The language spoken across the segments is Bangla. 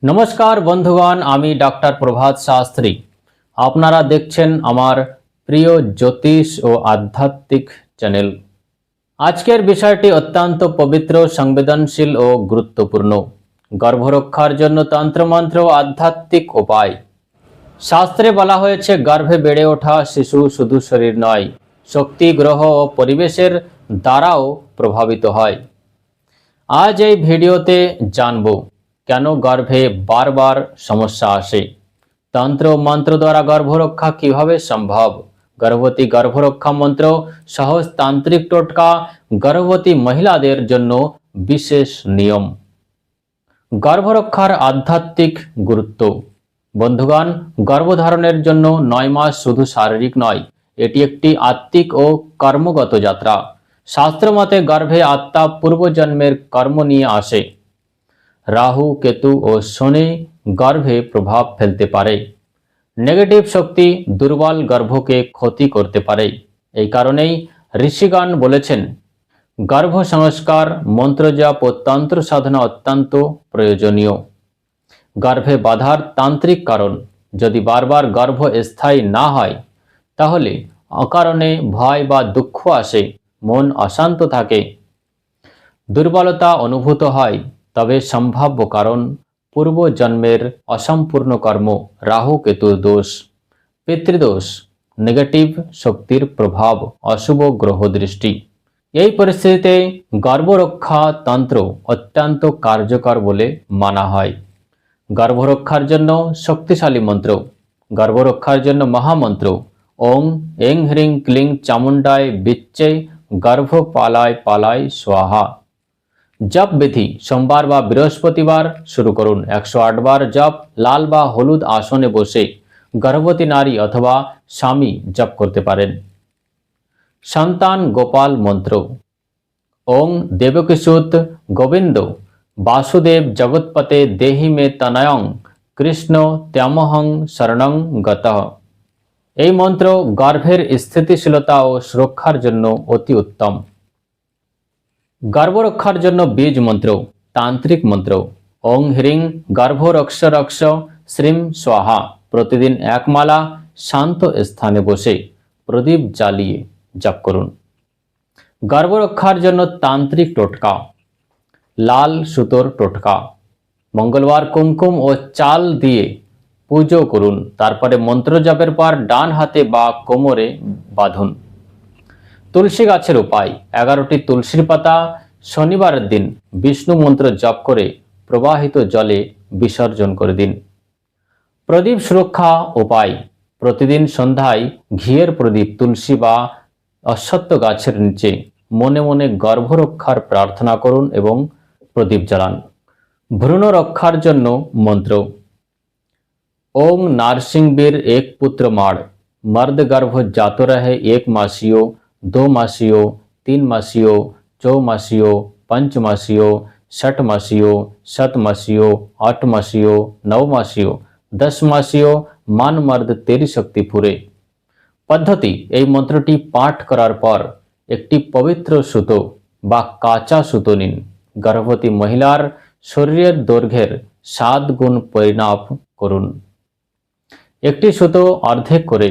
নমস্কার বন্ধুগণ, আমি ডক্টর প্রভাত শাস্ত্রী। আপনারা দেখছেন আমার প্রিয় জ্যোতিষ ও আধ্যাত্মিক চ্যানেল। আজকের বিষয়টি অত্যন্ত পবিত্র, সংবেদনশীল ও গুরুত্বপূর্ণ। গর্ভরক্ষার জন্য তন্ত্রমন্ত্র ও আধ্যাত্মিক উপায়। শাস্ত্রে বলা হয়েছে, গর্ভে বেড়ে ওঠা শিশু শুধু শরীর নয়, শক্তি, গ্রহ ও পরিবেশের দ্বারাও প্রভাবিত হয়। আজ এই ভিডিওতে জানব কেন গর্ভে বারবার সমস্যা আসে, তন্ত্র ও মন্ত্র দ্বারা গর্ভরক্ষা কিভাবে সম্ভব, গর্ভবতী গর্ভরক্ষা মন্ত্র, সহজ তান্ত্রিক টোটকা, গর্ভবতী মহিলাদের জন্য বিশেষ নিয়ম। গর্ভরক্ষার আধ্যাত্মিক গুরুত্ব। বন্ধুগণ, গর্ভধারণের জন্য 9 মাস শুধু শারীরিক নয়, এটি একটি আত্মিক ও কর্মগত যাত্রা। শাস্ত্র মতে গর্ভে আত্মা পূর্বজন্মের কর্ম নিয়ে আসে। রাহু, কেতু ও শনি গর্ভে প্রভাব ফেলতে পারে। নেগেটিভ শক্তি দুর্বল গর্ভকে ক্ষতি করতে পারে। এই কারণেই ঋষিগণ বলেছেন, গর্ভ সংস্কার, মন্ত্রজপ ও তন্ত্র সাধনা অত্যন্ত প্রয়োজনীয়। গর্ভে বাধার তান্ত্রিক কারণ। যদি বারবার গর্ভ স্থায়ী না হয়, তাহলে অকারণে ভয় বা দুঃখ আসে, মন অশান্ত থাকে, দুর্বলতা অনুভূত হয়। তবে সম্ভাব্য কারণ পূর্বজন্মের অসম্পূর্ণ কর্ম, রাহু কেতুর দোষ, পিতৃদোষ, নেগেটিভ শক্তির প্রভাব, অশুভ গ্রহ দৃষ্টি। এই পরিস্থিতিতে গর্ভরক্ষা তন্ত্র অত্যন্ত কার্যকর বলে মানা হয়। গর্ভরক্ষার জন্য শক্তিশালী মন্ত্র। গর্ভরক্ষার জন্য মহামন্ত্র ওং এং হ্রিং ক্লিং চামুণ্ডায় বিচ্চে গর্ভপালায় পালায় স্বাহা। জপ বিধি: সোমবার বা বৃহস্পতিবার শুরু করুন। 108 বার জপ লাল বা হলুদ আসনে বসে গর্ভবতী নারী অথবা স্বামী জপ করতে পারেন। সন্তান গোপাল মন্ত্র ওং দেবকিসুত গোবিন্দ বাসুদেব জগৎপতে দেহি মে তনয়ং কৃষ্ণ ত্যামহং শরণং গতঃ। এই মন্ত্র গর্ভের স্থিতিশীলতা ও সুরক্ষার জন্য অতি উত্তম। গর্ভরক্ষার জন্য বীজ মন্ত্র, তান্ত্রিক মন্ত্র ওং হ্রিং গর্ভরক্ষ রক্ষ শ্রীম স্বাহা। প্রতিদিন এক মালা শান্ত স্থানে বসে প্রদীপ জ্বালিয়ে জপ করুন। গর্ভরক্ষার জন্য তান্ত্রিক টোটকা। লাল সুতোর টোটকা। মঙ্গলবার কুমকুম ও চাল দিয়ে পুজো করুন। তারপরে মন্ত্র জপের পর ডান হাতে বা কোমরে বাঁধুন। তুলসী গাছের উপায়: 11টি তুলসীর পাতা শনিবারের দিন বিষ্ণু মন্ত্র জপ করে প্রবাহিত জলে বিসর্জন করে দিন। প্রদীপ সুরক্ষা উপায়: প্রতিদিন সন্ধ্যায় ঘিয়ের প্রদীপ তুলসী বা অশ্বত্থ গাছের নিচে মনে মনে গর্ভরক্ষার প্রার্থনা করুন এবং প্রদীপ জ্বালান। ভ্রূণ রক্ষার জন্য মন্ত্র ওং नारसिंहवीर एक पुत्र माड़ मर्द गर्भ जातो रहे 1 मासियो 2 मासियो 3 मासियो 4 मासियो 5 मासियो 6 मासियो 7 मासियो 8 मासियो 9 मासियो 10 मासियो मान मर्द तेरी शक्ति पूरे। পদ্ধতি: এই মন্ত্রটি পাঠ করার পর একটি পবিত্র সুতো বা কাঁচা সুতো নিন। গর্ভবতী মহিলার শরীরের দৈর্ঘ্যের 7 গুণ পরিমাপ করুন। একটি সুতো অর্ধেক করে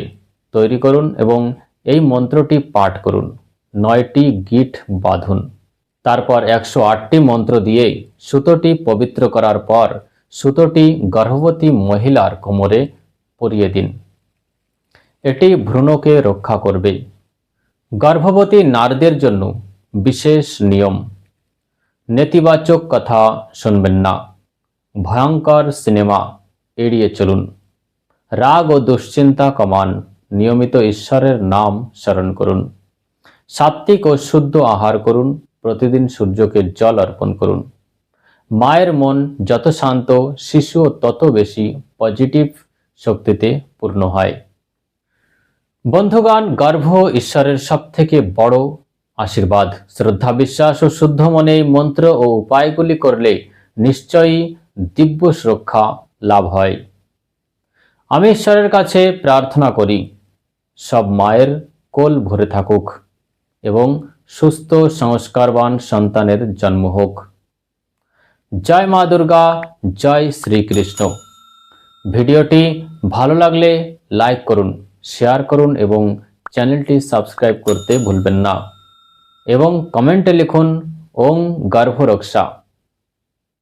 তৈরি করুন এবং এই মন্ত্রটি পাঠ করুন। 9টি গিঁট বাঁধুন। তারপর 108টি মন্ত্র দিয়ে সুতোটি পবিত্র করার পর সুতোটি গর্ভবতী মহিলার কোমরে পরিয়ে দিন। এটি ভ্রূণকে রক্ষা করবে। গর্ভবতী নারীদের জন্য বিশেষ নিয়ম। নেতিবাচক কথা শুনবেন না। ভয়ঙ্কর সিনেমা এড়িয়ে চলুন। রাগ ও দুশ্চিন্তা কমান। নিয়মিত ঈশ্বরের নাম স্মরণ করুন। সাত্ত্বিক ও শুদ্ধ আহার করুন। প্রতিদিন সূর্যকে জল অর্পণ করুন। মায়ের মন যত শান্ত, শিশুও তত বেশি পজিটিভ শক্তিতে পূর্ণ হয়। বন্ধুগণ, গর্ভ ঈশ্বরের সবথেকে বড় আশীর্বাদ। শ্রদ্ধা, বিশ্বাস ও শুদ্ধ মনে এই মন্ত্র ও উপায়গুলি করলে নিশ্চয়ই দিব্য সুরক্ষা লাভ হয়। আমি ঈশ্বরের কাছে প্রার্থনা করি, সব মায়ের কোল ভরে থাকুক এবং সুস্থ সংস্কারবান সন্তানের জন্ম হোক। জয় মা দুর্গা, জয় শ্রীকৃষ্ণ। ভিডিওটি ভালো লাগলে লাইক করুন, শেয়ার করুন এবং চ্যানেলটি সাবস্ক্রাইব করতে ভুলবেন না এবং কমেন্টে লিখুন ওং গর্ভ রক্ষা।